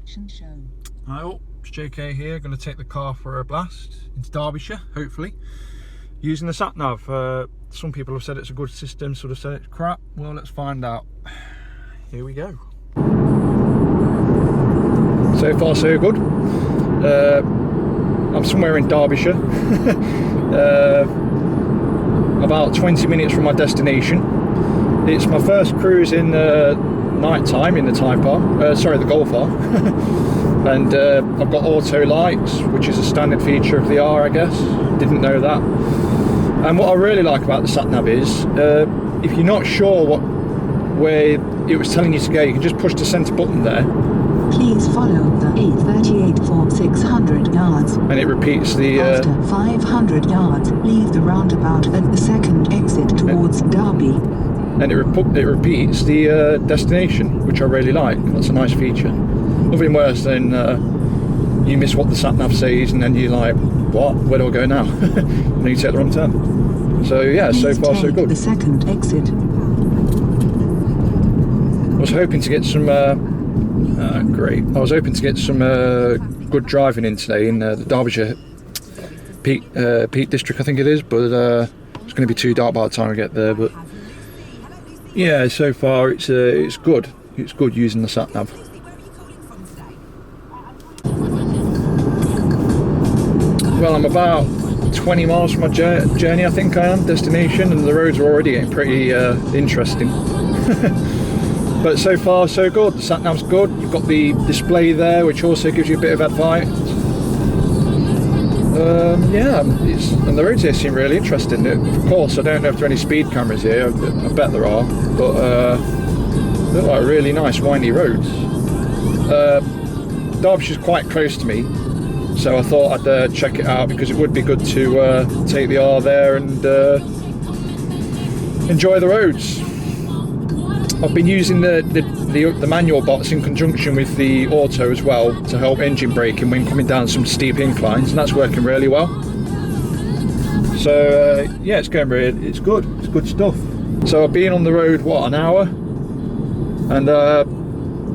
direction shown. Hi all, it's JK here, going to take the car for a blast into Derbyshire, hopefully, using the Sat Nav. Some people have said it's a good system, some have said it's crap. Well, let's find out. Here we go. So far so good. I'm somewhere in Derbyshire, about 20 minutes from my destination. It's my first cruise in night time in the the Golf R. And I've got auto lights, which is a standard feature of the R, I guess. Didn't know that. And what I really like about the Sat Nav is, if you're not sure where it was telling you to go, you can just push the centre button there. Please follow the A38 for 600 yards. And it repeats the... After 500 yards, leave the roundabout at the second exit towards Derby. And it repeats the destination, which I really like. That's a nice feature. Nothing worse than you miss what the Sat Nav says and then you're like, what? Where do I go now? And you take the wrong turn. So yeah, so far so good. The second exit. I was hoping to get some great. I was hoping to get some good driving in today in the Derbyshire Peak District, I think it is, but it's going to be too dark by the time I get there. But yeah, so far it's good. It's good using the Sat Nav. Well, I'm about 20 miles from my journey, I think I am, destination, and the roads are already getting pretty interesting. But so far so good. The Sat Nav's good. You've got the display there, which also gives you a bit of advice. Yeah, and the roads here seem really interesting. Of course, I don't know if there are any speed cameras here. I bet there are, but look like really nice windy roads. Derbyshire's quite close to me, so I thought I'd check it out because it would be good to take the R there and enjoy the roads. I've been using the manual box in conjunction with the auto as well to help engine braking when coming down some steep inclines, and that's working really well. So yeah, it's going really, it's good stuff. So I've been on the road an hour, and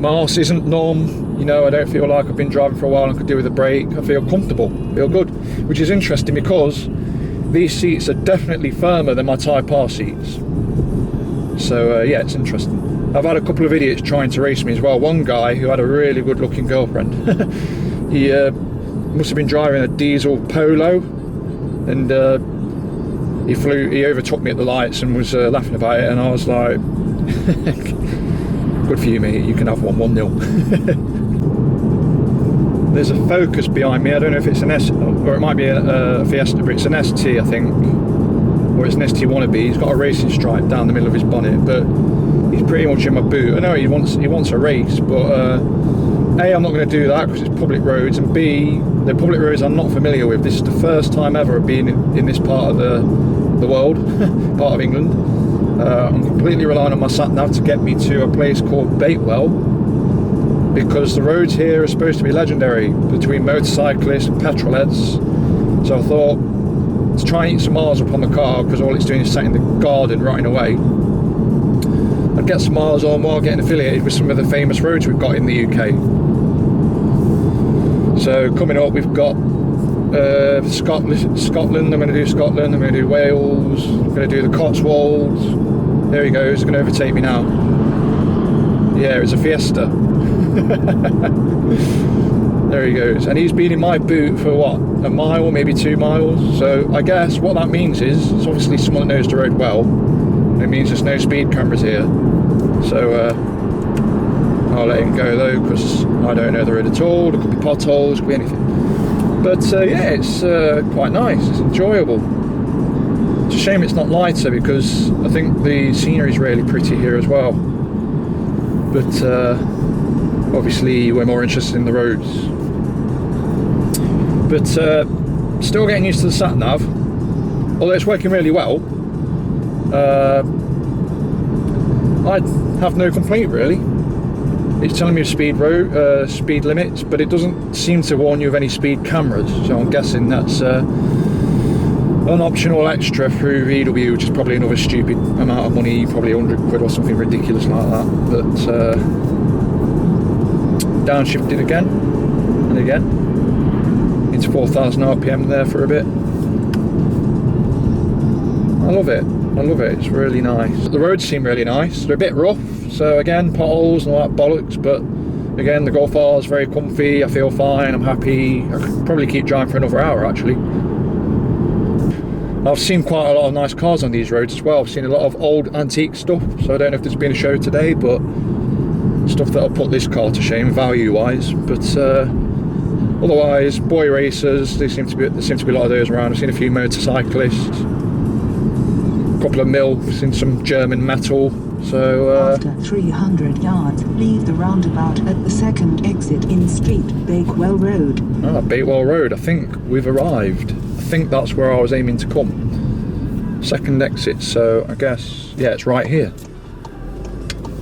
my arse isn't numb. You know, I don't feel like I've been driving for a while and could do with a break. I feel comfortable, feel good, which is interesting because these seats are definitely firmer than my Type R seats. So yeah, it's interesting. I've had a couple of idiots trying to race me as well. One guy who had a really good looking girlfriend, he must have been driving a diesel Polo, and he overtook me at the lights and was laughing about it, and I was like, good for you mate, you can have 1-1-0. There's a Focus behind me. I don't know if it's an S, or it might be a Fiesta, but it's an ST I think, or it's an ST wannabe. He's got a racing stripe down the middle of his bonnet, but he's pretty much in my boot. I know he wants a race, but A, I'm not going to do that because it's public roads, and B, the public roads I'm not familiar with. This is the first time ever of being in this part of the world, part of England. I'm completely relying on my Sat Nav to get me to a place called Bakewell, because the roads here are supposed to be legendary between motorcyclists and petrol heads. So I thought, let's try and eat some miles up on the car, because all it's doing is sat in the garden rotting away. I'd get some miles on while getting affiliated with some of the famous roads we've got in the UK. So coming up we've got Scotland, I'm going to do Scotland, I'm going to do Wales, I'm going to do the Cotswolds. There he goes, he's going to overtake me now. Yeah, it's a Fiesta. There he goes, and he's been in my boot for what, a mile, maybe 2 miles. So I guess what that means is it's obviously someone that knows the road well. It means there's no speed cameras here. So I'll let him go though, because I don't know the road at all. There could be potholes, could be anything. But yeah, it's quite nice, it's enjoyable. It's a shame it's not lighter, because I think the scenery is really pretty here as well. But obviously we're more interested in the roads. But still getting used to the Sat Nav, although it's working really well. I have no complaint really. It's telling me speed limits, but it doesn't seem to warn you of any speed cameras, so I'm guessing that's an optional extra through VW, which is probably another stupid amount of money, probably 100 quid or something ridiculous like that. But downshifted again and again into 4,000 RPM there for a bit. I love it. I love it. It's really nice. The roads seem really nice. They're a bit rough, so again, potholes and all that bollocks, but again, the Golf R is very comfy. I feel fine. I'm happy. I could probably keep driving for another hour actually. I've seen quite a lot of nice cars on these roads as well. I've seen a lot of old antique stuff, so I don't know if there's been a show today, but stuff that'll put this car to shame value wise. But otherwise, boy racers, there seem to be a lot of those around. I've seen a few motorcyclists, a couple of MILFs in some German metal. So after 300 yards, leave the roundabout at the second exit in Street Bakewell Road. Bakewell Road, I think we've arrived. I think that's where I was aiming to come. Second exit, so I guess, yeah, it's right here.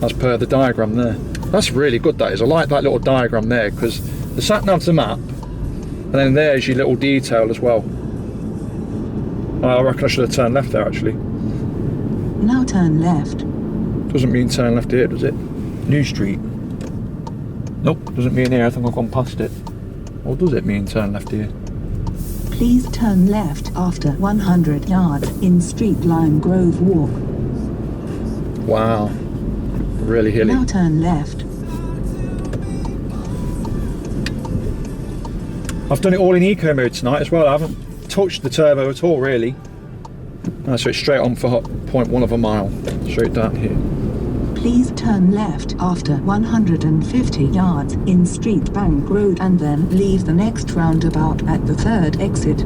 As per the diagram there. That's really good, that is. I like that little diagram there, because the sat nav's a map, and then there's your little detail as well. I reckon I should have turned left there actually. Now turn left. Doesn't mean turn left here, does it? New Street. Nope, doesn't mean here. I think I've gone past it. Or does it mean turn left here? Please turn left after 100 yards in Street Lime Grove Walk. Wow. Really hilly. Now turn left. I've done it all in eco mode tonight as well. I haven't touched the turbo at all really. So it's straight on for 0.1 of a mile. Straight down here. Please turn left after 150 yards in Street Bank Road and then leave the next roundabout at the third exit.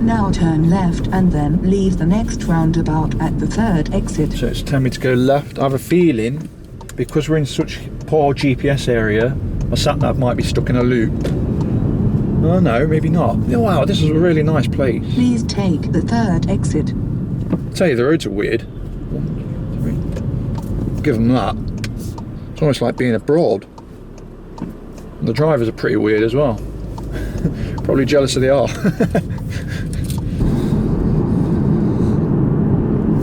Now turn left and then leave the next roundabout at the third exit. So it's telling me to go left. I have a feeling, because we're in such poor GPS area, my sat nav might be stuck in a loop. Oh no, maybe not. Oh, wow, this is a really nice place. Please take the third exit. I'll tell you, the roads are weird. 1, 2, 3. Give them that. It's almost like being abroad. And the drivers are pretty weird as well. Probably jealous of the R.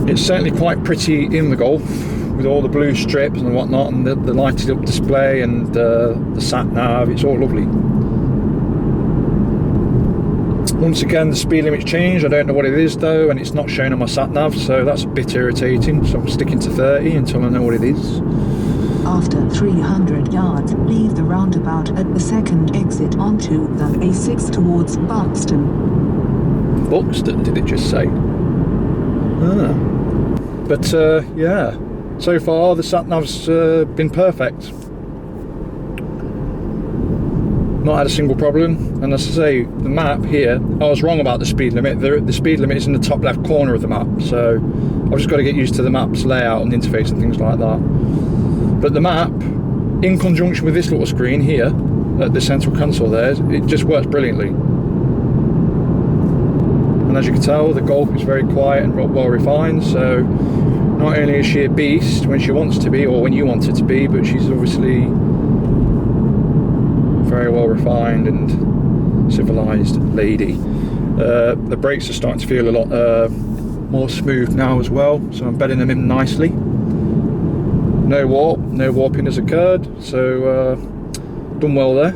It's certainly quite pretty in the Golf, with all the blue strips and whatnot, and the lighted up display and the sat nav. It's all lovely. Once again, the speed limit's changed. I don't know what it is though, and it's not shown on my sat nav, so that's a bit irritating. So I'm sticking to 30 until I know what it is. After 300 yards, leave the roundabout at the second exit onto the A6 towards Buxton. Buxton, did it just say? Ah. But yeah, so far the sat nav's been perfect. Not had a single problem, and as I say, the map here, I was wrong about the speed limit. The speed limit is in the top left corner of the map, so I've just got to get used to the map's layout and interface and things like that. But the map, in conjunction with this little screen here, at the central console there, it just works brilliantly. And as you can tell, the Golf is very quiet and well refined, so not only is she a beast when she wants to be, or when you want her to be, but she's obviously very well refined and civilized lady. The brakes are starting to feel a lot more smooth now as well, so I'm bedding them in nicely. No warping has occurred, so done well there.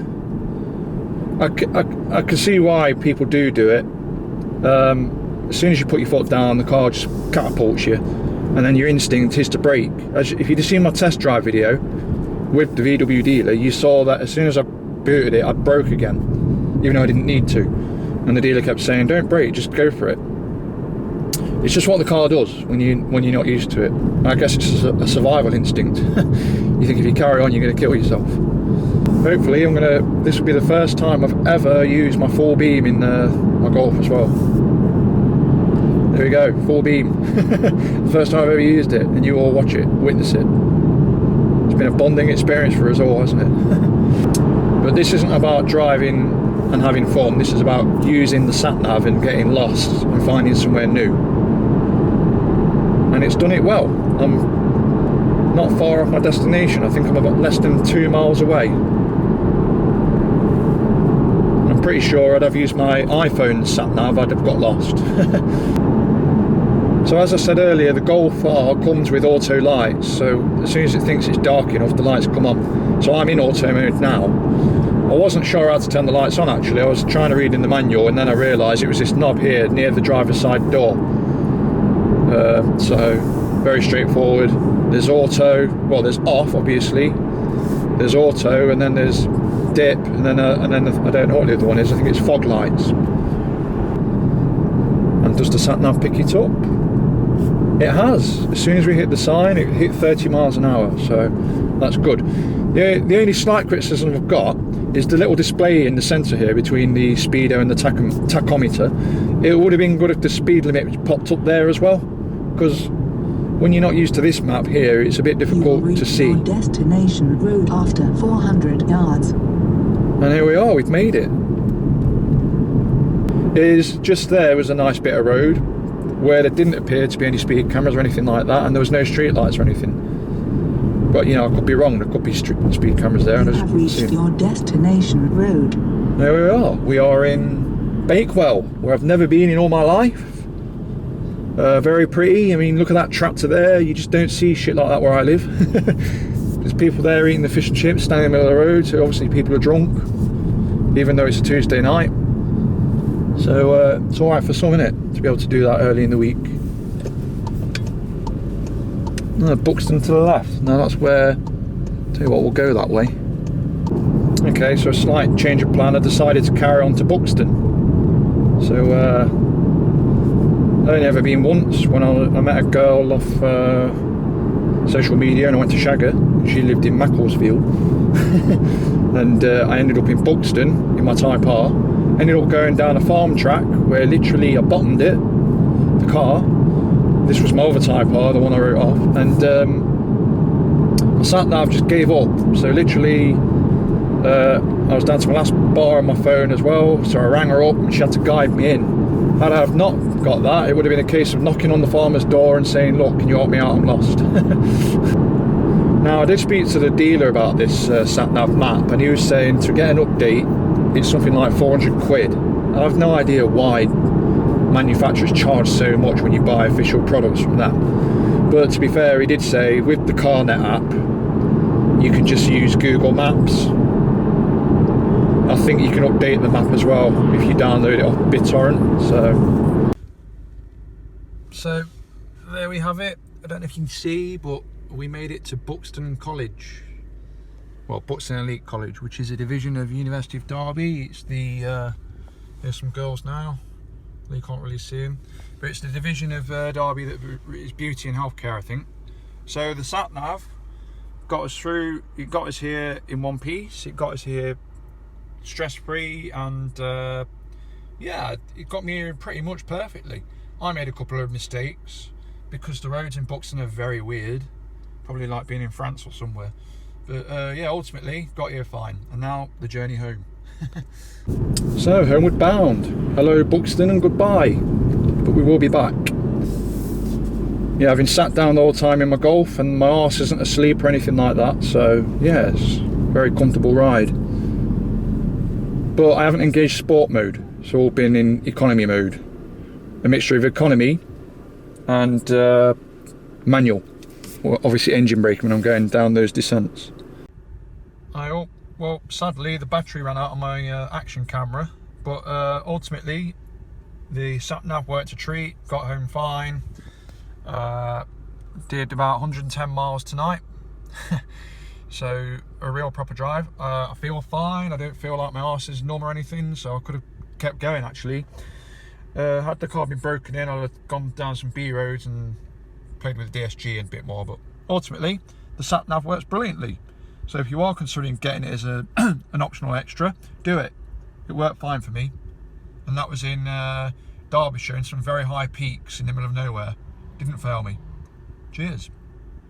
I can see why people do it. As soon as you put your foot down, the car just catapults you, and then your instinct is to brake. If you'd have seen my test drive video with the VW dealer, you saw that as soon as I booted it, I broke again, even though I didn't need to, and the dealer kept saying, don't brake, just go for it. It's just what the car does when you're not used to it. I guess it's a survival instinct. You think if you carry on, you're going to kill yourself. Hopefully this will be the first time I've ever used my full beam in my Golf as well. There we go, full beam. The first time I've ever used it, and you all watch it, witness it. It's been a bonding experience for us all, hasn't it? But this isn't about driving and having fun. This is about using the sat nav and getting lost and finding somewhere new. And it's done it well. I'm not far off my destination. I think I'm about less than 2 miles away. I'm pretty sure I'd have used my iPhone sat nav, I'd have got lost. So as I said earlier, the Golf R comes with auto lights, so as soon as it thinks it's dark enough, the lights come on. So I'm in auto mode now. I wasn't sure how to turn the lights on actually. I was trying to read in the manual, and then I realised it was this knob here near the driver's side door. So very straightforward. There's auto, well there's off obviously, there's auto, and then there's dip, and then I don't know what the other one is. I think it's fog lights. And does the sat nav pick it up? It has. As soon as we hit the sign, it hit 30 miles an hour, so that's good. The only slight criticism I've got is the little display in the centre here between the speedo and the tachometer. It would have been good if the speed limit popped up there as well, because when you're not used to this map here, it's a bit difficult to see. Your destination road after 400 yards. And here we are, we've made it. Just there was a nice bit of road where there didn't appear to be any speed cameras or anything like that, and there was no street lights or anything. But you know, I could be wrong, there could be speed cameras there. You have reached your destination road. There we are. We are in Bakewell, where I've never been in all my life. Very pretty. I mean, look at that tractor there. You just don't see shit like that where I live. There's people there eating the fish and chips, standing in the middle of the road, so obviously people are drunk, even though it's a Tuesday night. So it's alright for some, innit, to be able to do that early in the week. Buxton to the left. Now that's where, tell you what, we'll go that way. Okay, so a slight change of plan. I decided to carry on to Buxton. So I've only ever been once, when I met a girl off social media, and I went to shag her. She lived in Macclesfield. And I ended up in Buxton in my Type R. Ended up going down a farm track where literally I bottomed it, the car. This was my other Type R, the one I wrote off, and my sat nav just gave up. So literally I was down to my last bar on my phone as well, so I rang her up and she had to guide me in. Had I have not got that, it would have been a case of knocking on the farmer's door and saying, look, can you help me out, I'm lost. Now I did speak to the dealer about this sat nav map, and he was saying to get an update it's something like 400 quid. And I've no idea why manufacturers charge so much when you buy official products from them. But to be fair, he did say with the CarNet app you can just use Google Maps. I think you can update the map as well if you download it off BitTorrent. So there we have it. I don't know if you can see, but we made it to Buxton College. Well, Buxton Elite College, which is a division of University of Derby. It's the there's some girls now. You can't really see them, but it's the division of Derby that is beauty and healthcare, I think. So the sat nav got us through. It got us here in one piece. It got us here stress-free, and yeah, it got me here pretty much perfectly. I made a couple of mistakes because the roads in Buxton are very weird, probably like being in France or somewhere. But yeah, ultimately got here fine, and now the journey home. So homeward bound. Hello Buxton and goodbye, but we will be back. Yeah, having sat down the whole time in my Golf, and my arse isn't asleep or anything like that, so yeah, it's a very comfortable ride. But I haven't engaged sport mode, so all been in economy mode, a mixture of economy and manual. Well, obviously engine braking when I'm going down those descents. Well, sadly the battery ran out on my action camera, but ultimately the sat nav worked a treat, got home fine, did about 110 miles tonight. So a real proper drive. I feel fine, I don't feel like my arse is numb or anything, so I could have kept going actually. Had the car been broken in, I'd have gone down some B roads and played with the DSG and a bit more, but ultimately the sat nav works brilliantly. So if you are considering getting it as an optional extra, do it. It worked fine for me, and that was in Derbyshire in some very high peaks in the middle of nowhere. Didn't fail me. Cheers.